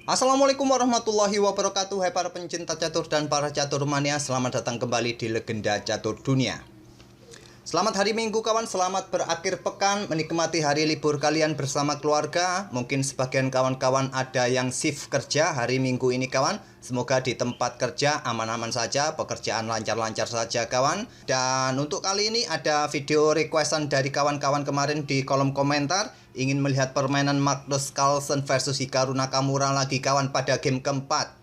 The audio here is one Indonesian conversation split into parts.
Assalamualaikum warahmatullahi wabarakatuh. Hai para pencinta catur dan para catur mania, selamat datang kembali di Legenda Catur Dunia. Selamat hari Minggu kawan, selamat berakhir pekan, menikmati hari libur kalian bersama keluarga. Mungkin sebagian kawan-kawan ada yang shift kerja hari Minggu ini kawan. Semoga di tempat kerja aman-aman saja, pekerjaan lancar-lancar saja kawan. Dan untuk kali ini ada video requestan dari kawan-kawan kemarin di kolom komentar. Ingin melihat permainan Magnus Carlsen versus Hikaru Nakamura lagi kawan pada game keempat.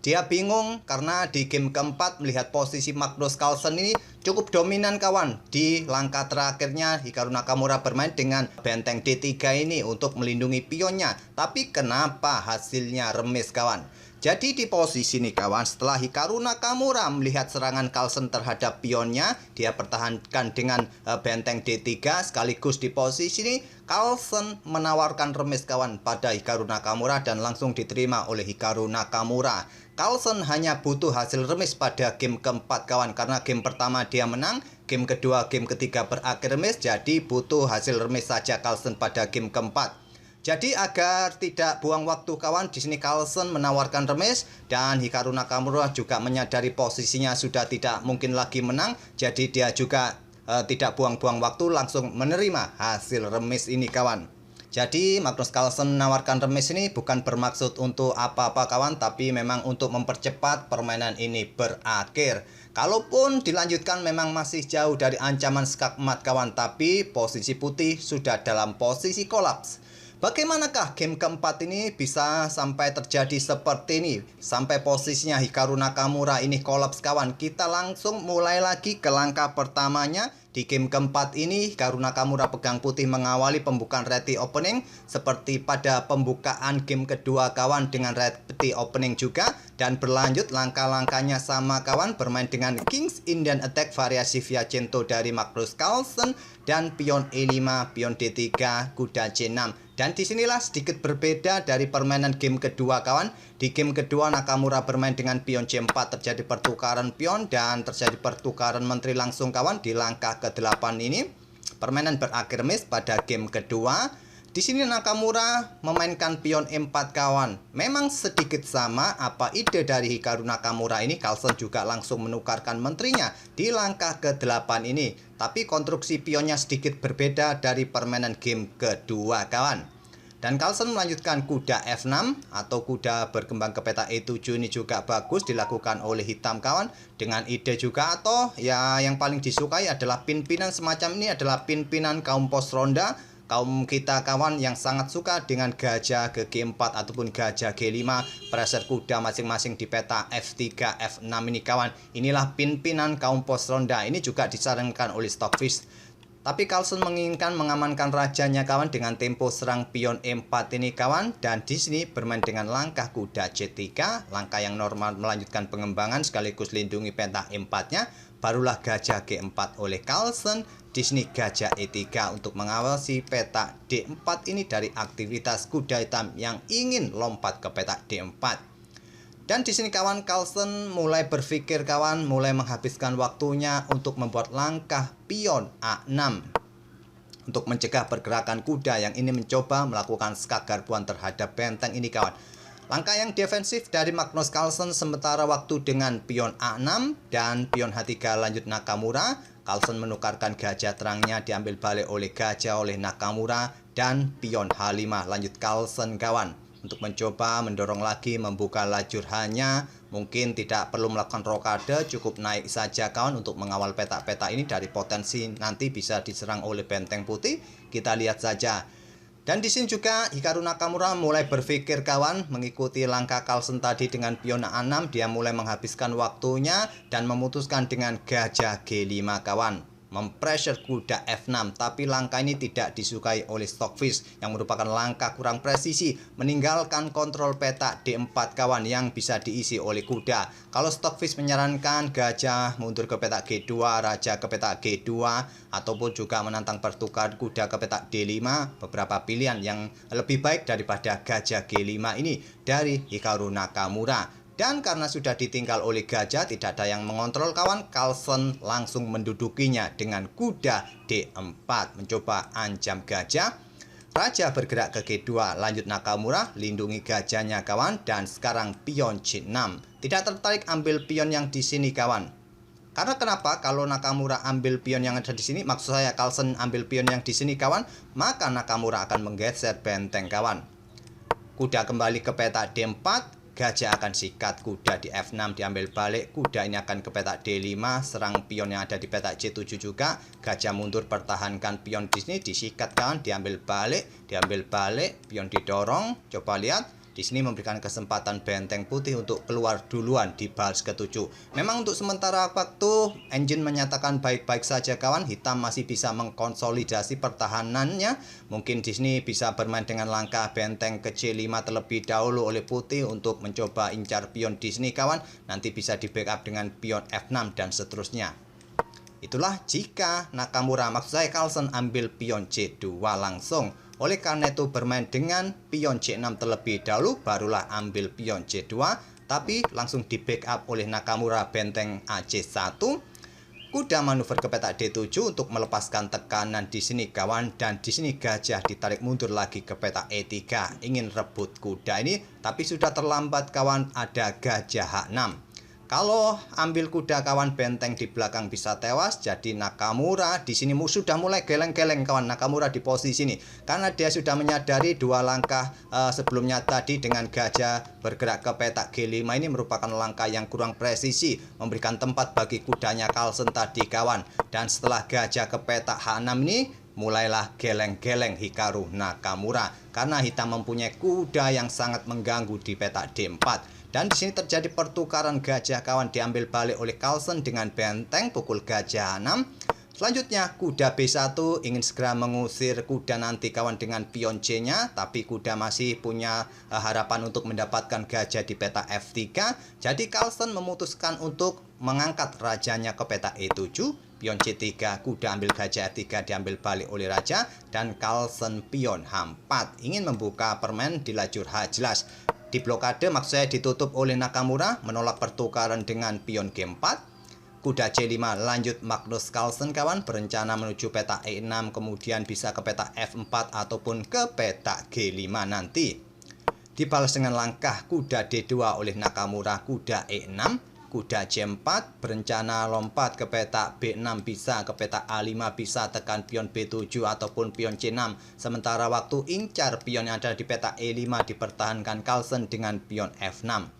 Dia bingung karena di game keempat melihat posisi Magnus Carlsen ini cukup dominan kawan. Di langkah terakhirnya Hikaru Nakamura bermain dengan benteng D3 ini untuk melindungi pionnya. Tapi kenapa hasilnya remis kawan? Jadi di posisi ini kawan, setelah Hikaru Nakamura melihat serangan Carlsen terhadap pionnya, dia pertahankan dengan benteng D3. Sekaligus di posisi ini Carlsen menawarkan remis kawan pada Hikaru Nakamura dan langsung diterima oleh Hikaru Nakamura. Carlsen hanya butuh hasil remis pada game keempat kawan, karena game pertama dia menang, game kedua, game ketiga berakhir remis, jadi butuh hasil remis saja Carlsen pada game keempat. Jadi agar tidak buang waktu kawan, di sini Carlsen menawarkan remis dan Hikaru Nakamura juga menyadari posisinya sudah tidak mungkin lagi menang, jadi dia juga tidak buang-buang waktu, langsung menerima hasil remis ini kawan. Jadi Magnus Carlsen menawarkan remis ini bukan bermaksud untuk apa-apa kawan, tapi memang untuk mempercepat permainan ini berakhir. Kalaupun dilanjutkan memang masih jauh dari ancaman skakmat kawan, tapi posisi putih sudah dalam posisi kolaps. Bagaimanakah game keempat ini bisa sampai terjadi seperti ini? Sampai posisinya Hikaru Nakamura ini kolaps kawan. Kita langsung mulai lagi ke langkah pertamanya. Di game keempat ini Hikaru Nakamura pegang putih mengawali pembukaan ready opening seperti pada pembukaan game kedua kawan, dengan ready opening juga. Dan berlanjut langkah-langkahnya sama kawan, bermain dengan King's Indian Attack variasi Fiacento dari Magnus Carlsen dan pion E5, pion D3, kuda C6. Dan disinilah sedikit berbeda dari permainan game kedua kawan. Di game kedua Nakamura bermain dengan pion C4, terjadi pertukaran pion dan terjadi pertukaran menteri langsung kawan di langkah ke-8 ini. Permainan berakhir miss pada game kedua. Di sini Nakamura memainkan pion E4 kawan. Memang sedikit sama apa ide dari Hikaru Nakamura ini, Carlsen juga langsung menukarkan menterinya di langkah ke-8 ini. Tapi konstruksi pionnya sedikit berbeda dari permainan game kedua kawan. Dan Carlsen melanjutkan kuda F6 atau kuda berkembang ke peta E7, ini juga bagus dilakukan oleh hitam kawan. Dengan ide juga, atau ya yang paling disukai adalah pin-pinan semacam ini adalah pin-pinan kaum pos ronda. Kaum kita kawan yang sangat suka dengan gajah ke G4 ataupun gajah G5, pressure kuda masing-masing di peta F3, F6 ini kawan. Inilah pin-pinan kaum pos ronda. Ini juga disarankan oleh Stockfish. Tapi Carlsen menginginkan mengamankan rajanya kawan dengan tempo serang pion E4 ini kawan. Dan di sini bermain dengan langkah kuda C3, langkah yang normal melanjutkan pengembangan sekaligus lindungi peta E4-nya. Barulah gajah G4 oleh Carlsen. Di sini gajah E3 untuk mengawasi peta D4 ini dari aktivitas kuda hitam yang ingin lompat ke peta D4. Dan di sini kawan, Carlsen mulai berpikir kawan, mulai menghabiskan waktunya untuk membuat langkah pion A6 untuk mencegah pergerakan kuda yang ini mencoba melakukan skak garbuan terhadap benteng ini kawan. Langkah yang defensif dari Magnus Carlsen, sementara waktu dengan pion A6 dan pion H3 lanjut Nakamura. Carlsen menukarkan gajah terangnya, diambil balik oleh gajah oleh Nakamura, dan pion H5 lanjut Carlsen kawan. Untuk mencoba mendorong lagi, membuka lajur hanya. Mungkin tidak perlu melakukan rokade, cukup naik saja kawan untuk mengawal peta-peta ini dari potensi nanti bisa diserang oleh benteng putih. Kita lihat saja. Dan di sini juga Hikaru Nakamura mulai berpikir kawan, mengikuti langkah Carlsen tadi dengan pion A6, dia mulai menghabiskan waktunya dan memutuskan dengan gajah G5 kawan. Mempressure kuda F6, tapi langkah ini tidak disukai oleh Stockfish yang merupakan langkah kurang presisi, meninggalkan kontrol peta D4 kawan yang bisa diisi oleh kuda. Kalau Stockfish menyarankan gajah mundur ke peta G2, raja ke peta G2, ataupun juga menantang pertukaran kuda ke peta D5, beberapa pilihan yang lebih baik daripada gajah G5 ini dari Hikaru Nakamura. Dan karena sudah ditinggal oleh gajah, tidak ada yang mengontrol kawan, Carlsen langsung mendudukinya dengan kuda D4, mencoba ancam gajah. Raja bergerak ke G2, lanjut Nakamura, lindungi gajahnya kawan, dan sekarang pion C6. Tidak tertarik ambil pion yang di sini kawan. Karena kenapa? Kalau Nakamura ambil pion yang ada di sini, maksud saya Carlsen ambil pion yang di sini kawan, maka Nakamura akan menggeser benteng kawan. Kuda kembali ke petak D4, gajah akan sikat, kuda di F6 diambil balik, kuda ini akan ke petak D5, serang pion yang ada di petak C7 juga, gajah mundur pertahankan pion di sini, disikat kawan, diambil balik, pion didorong, coba lihat. Di sini memberikan kesempatan benteng putih untuk keluar duluan di baris ke-7. Memang untuk sementara waktu engine menyatakan baik-baik saja kawan, hitam masih bisa mengkonsolidasi pertahanannya. Mungkin di sini bisa bermain dengan langkah benteng ke C5 terlebih dahulu oleh putih untuk mencoba incar pion di sini kawan. Nanti bisa di backup dengan pion F6 dan seterusnya. Itulah jika Nakamura, maksud saya Carlsen, ambil pion C2 langsung. Oleh karena itu bermain dengan pion C6 terlebih dahulu, barulah ambil pion C2, tapi langsung di backup oleh Nakamura benteng AC1. Kuda manuver ke petak D7 untuk melepaskan tekanan di sini kawan, dan di sini gajah ditarik mundur lagi ke petak E3, ingin rebut kuda ini, tapi sudah terlambat kawan, ada gajah H6. Kalau ambil kuda kawan, benteng di belakang bisa tewas. Jadi Nakamura di sini sudah mulai geleng-geleng kawan, Nakamura di posisi ini, karena dia sudah menyadari dua langkah sebelumnya tadi dengan gajah bergerak ke petak G5 ini merupakan langkah yang kurang presisi, memberikan tempat bagi kudanya Carlsen tadi kawan. Dan setelah gajah ke petak H6 ini, mulailah geleng-geleng Hikaru Nakamura, karena hitam mempunyai kuda yang sangat mengganggu di petak D4. Dan di sini terjadi pertukaran gajah kawan, diambil balik oleh Carlsen dengan benteng, pukul gajah 6. Selanjutnya kuda B1 ingin segera mengusir kuda nanti kawan dengan pion C-nya, tapi kuda masih punya harapan untuk mendapatkan gajah di peta F3. Jadi Carlsen memutuskan untuk mengangkat rajanya ke peta E7, pion C3, kuda ambil gajah F3 diambil balik oleh raja, dan Carlsen pion H4 ingin membuka permen di lajur H jelas. Di blokade, maksud saya ditutup oleh Nakamura, menolak pertukaran dengan pion G4. Kuda C5 lanjut Magnus Carlsen kawan, berencana menuju peta E6, kemudian bisa ke peta F4 ataupun ke peta G5 nanti. Dibalas dengan langkah kuda D2 oleh Nakamura, kuda E6. Kuda C4 berencana lompat ke peta B6, bisa ke peta A5, bisa tekan pion B7 ataupun pion C6. Sementara waktu incar pion yang ada di peta E5 dipertahankan Carlsen dengan pion F6.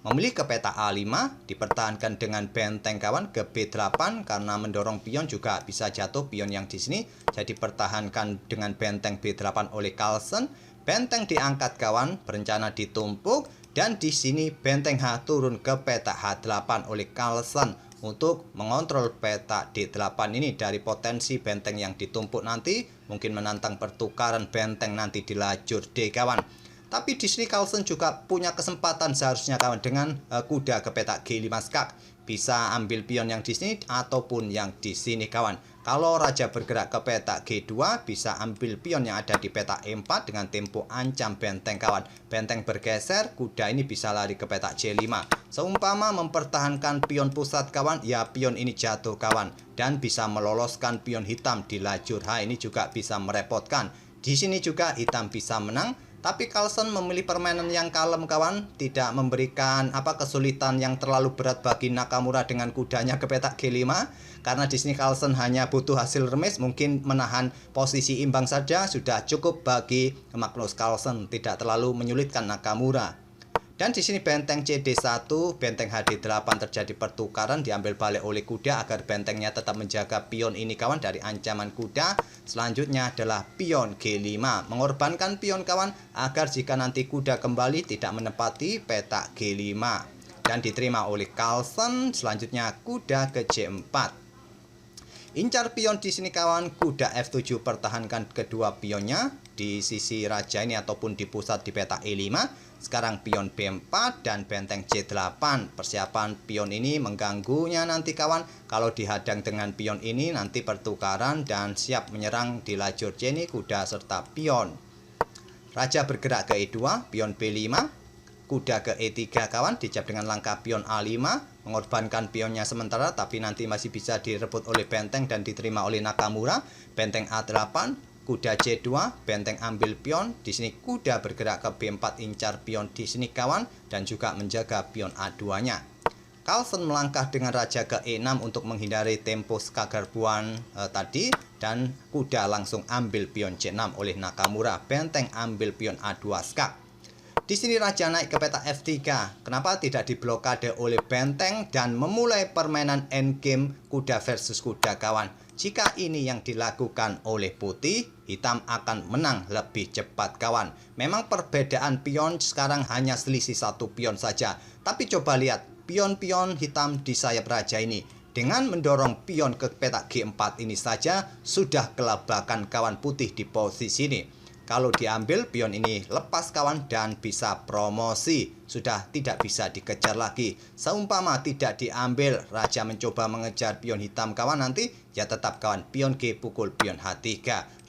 Memilih ke peta A5 dipertahankan dengan benteng kawan ke B8, karena mendorong pion juga bisa jatuh pion yang di sini. Jadi pertahankan dengan benteng B8 oleh Carlsen. Benteng diangkat kawan, berencana ditumpuk. Dan di sini benteng H turun ke peta H8 oleh Carlsen untuk mengontrol peta D8 ini dari potensi benteng yang ditumpuk nanti, mungkin menantang pertukaran benteng nanti di lajur D kawan. Tapi di sini Carlsen juga punya kesempatan seharusnya kawan, dengan kuda ke peta G5 skak. Bisa ambil pion yang di sini ataupun yang di sini kawan. Kalau raja bergerak ke peta G2, bisa ambil pion yang ada di peta E4 dengan tempo ancam benteng kawan. Benteng bergeser, kuda ini bisa lari ke peta C5. Seumpama mempertahankan pion pusat kawan, ya pion ini jatuh kawan, dan bisa meloloskan pion hitam di lajur H. Ini juga bisa merepotkan. Di sini juga hitam bisa menang. Tapi Carlsen memilih permainan yang kalem kawan, tidak memberikan kesulitan yang terlalu berat bagi Nakamura dengan kudanya ke petak G5, karena di sini Carlsen hanya butuh hasil remis, mungkin menahan posisi imbang saja sudah cukup bagi Magnus Carlsen, tidak terlalu menyulitkan Nakamura. Dan di sini benteng CD1, benteng HD8 terjadi pertukaran, diambil balik oleh kuda agar bentengnya tetap menjaga pion ini kawan dari ancaman kuda. Selanjutnya adalah pion G5, mengorbankan pion kawan agar jika nanti kuda kembali tidak menempati peta G5. Dan diterima oleh Carlsen. Selanjutnya kuda ke C4. Incar pion di sini kawan, kuda F7 pertahankan kedua pionnya di sisi raja ini ataupun di pusat di peta E5. Sekarang pion B4 dan benteng C8. Persiapan pion ini mengganggunya nanti kawan. Kalau dihadang dengan pion ini nanti pertukaran dan siap menyerang di lajur C ini kuda serta pion. Raja bergerak ke E2, pion B5. Kuda ke E3 kawan, dijawab dengan langkah pion A5, mengorbankan pionnya sementara tapi nanti masih bisa direbut oleh benteng dan diterima oleh Nakamura. Benteng A8, kuda C2, benteng ambil pion. Di sini kuda bergerak ke B4 incar pion di sini kawan, dan juga menjaga pion A2-nya. Carlsen melangkah dengan raja ke E6 untuk menghindari tempo skagarbuan tadi, dan kuda langsung ambil pion C6 oleh Nakamura. Benteng ambil pion A2 skak. Di sini raja naik ke peta F3. Kenapa tidak diblokade oleh benteng dan memulai permainan endgame kuda versus kuda kawan? Jika ini yang dilakukan oleh putih, hitam akan menang lebih cepat kawan. Memang perbedaan pion sekarang hanya selisih 1 pion saja. Tapi coba lihat pion-pion hitam di sayap raja ini. Dengan mendorong pion ke peta G4 ini saja sudah kelabakan kawan putih di posisi ini. Kalau diambil pion ini lepas kawan dan bisa promosi, sudah tidak bisa dikejar lagi. Seumpama tidak diambil, raja mencoba mengejar pion hitam kawan, nanti ya tetap kawan pion G pukul pion H3,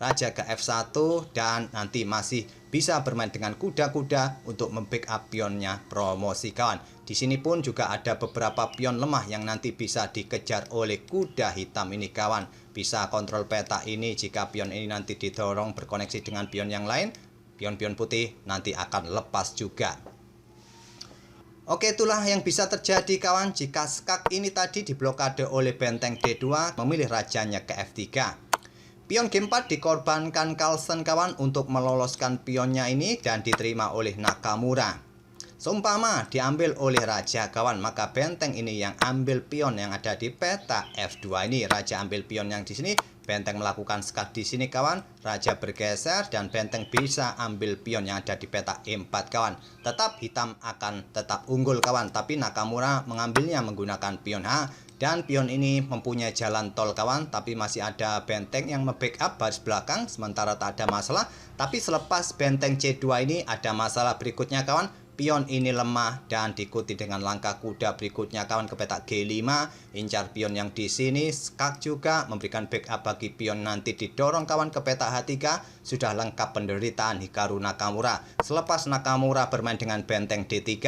raja ke F1, dan nanti masih bisa bermain dengan kuda-kuda untuk membackup pionnya promosi kawan. Di sini pun juga ada beberapa pion lemah yang nanti bisa dikejar oleh kuda hitam ini kawan. Bisa kontrol peta ini, jika pion ini nanti didorong berkoneksi dengan pion yang lain, pion-pion putih nanti akan lepas juga. Oke, itulah yang bisa terjadi kawan jika skak ini tadi diblokade oleh benteng D2 memilih rajanya ke F3. Pion G4 dikorbankan Carlsen kawan untuk meloloskan pionnya ini dan diterima oleh Nakamura. Seumpama diambil oleh raja kawan, maka benteng ini yang ambil pion yang ada di peta F2 ini. Raja ambil pion yang di sini, benteng melakukan skak di sini kawan, raja bergeser dan benteng bisa ambil pion yang ada di peta E4 kawan. Tetap hitam akan tetap unggul kawan, tapi Nakamura mengambilnya menggunakan pion H, dan pion ini mempunyai jalan tol kawan, tapi masih ada benteng yang membackup baris belakang, sementara tak ada masalah. Tapi selepas benteng C2 ini ada masalah berikutnya kawan. Pion ini lemah dan diikuti dengan langkah kuda berikutnya kawan ke peta G5, incar pion yang di sini, skak juga memberikan backup bagi pion nanti didorong kawan ke peta H3. Sudah lengkap penderitaan Hikaru Nakamura. Selepas Nakamura bermain dengan benteng D3,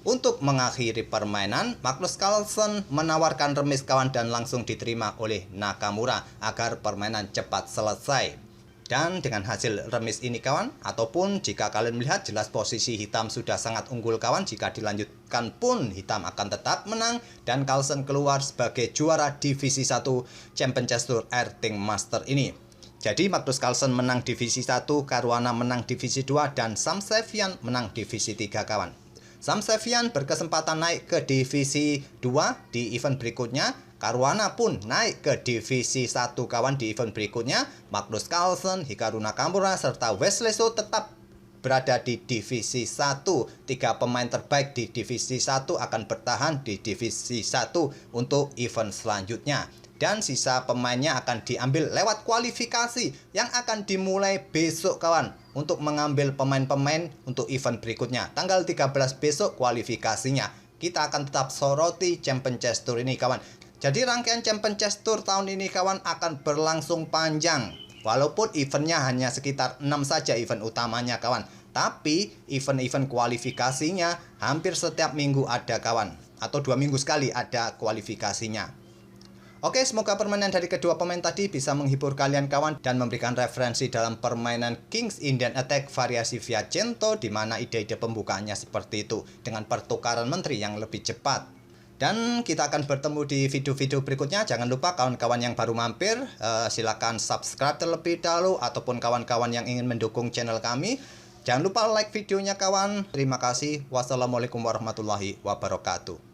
untuk mengakhiri permainan, Magnus Carlsen menawarkan remis kawan dan langsung diterima oleh Nakamura agar permainan cepat selesai. Dan dengan hasil remis ini kawan, ataupun jika kalian melihat jelas posisi hitam sudah sangat unggul kawan, jika dilanjutkan pun hitam akan tetap menang dan Carlsen keluar sebagai juara divisi 1 Champion Chess Tour Erting Master ini. Jadi Magnus Carlsen menang divisi 1, Caruana menang divisi 2, dan Sam Sevian menang divisi 3 kawan. Sam Sevian berkesempatan naik ke divisi 2 di event berikutnya. Caruana pun naik ke divisi 1 kawan di event berikutnya. Magnus Carlsen, Hikaru Nakamura, serta Wesley So tetap berada di divisi 1. 3 pemain terbaik di divisi 1 akan bertahan di divisi 1 untuk event selanjutnya. Dan sisa pemainnya akan diambil lewat kualifikasi yang akan dimulai besok kawan, untuk mengambil pemain-pemain untuk event berikutnya. Tanggal 13 besok kualifikasinya. Kita akan tetap soroti Champion Chess Tour ini kawan. Jadi rangkaian Champion Chess Tour tahun ini kawan akan berlangsung panjang. Walaupun eventnya hanya sekitar 6 saja event utamanya kawan, tapi event-event kualifikasinya hampir setiap minggu ada kawan, atau 2 minggu sekali ada kualifikasinya. Oke, semoga permainan dari kedua pemain tadi bisa menghibur kalian kawan dan memberikan referensi dalam permainan King's Indian Attack variasi Fiacento, di mana ide-ide pembukaannya seperti itu dengan pertukaran menteri yang lebih cepat. Dan kita akan bertemu di video-video berikutnya. Jangan lupa kawan-kawan yang baru mampir, silakan subscribe terlebih dahulu, ataupun kawan-kawan yang ingin mendukung channel kami, jangan lupa like videonya kawan. Terima kasih. Wassalamualaikum warahmatullahi wabarakatuh.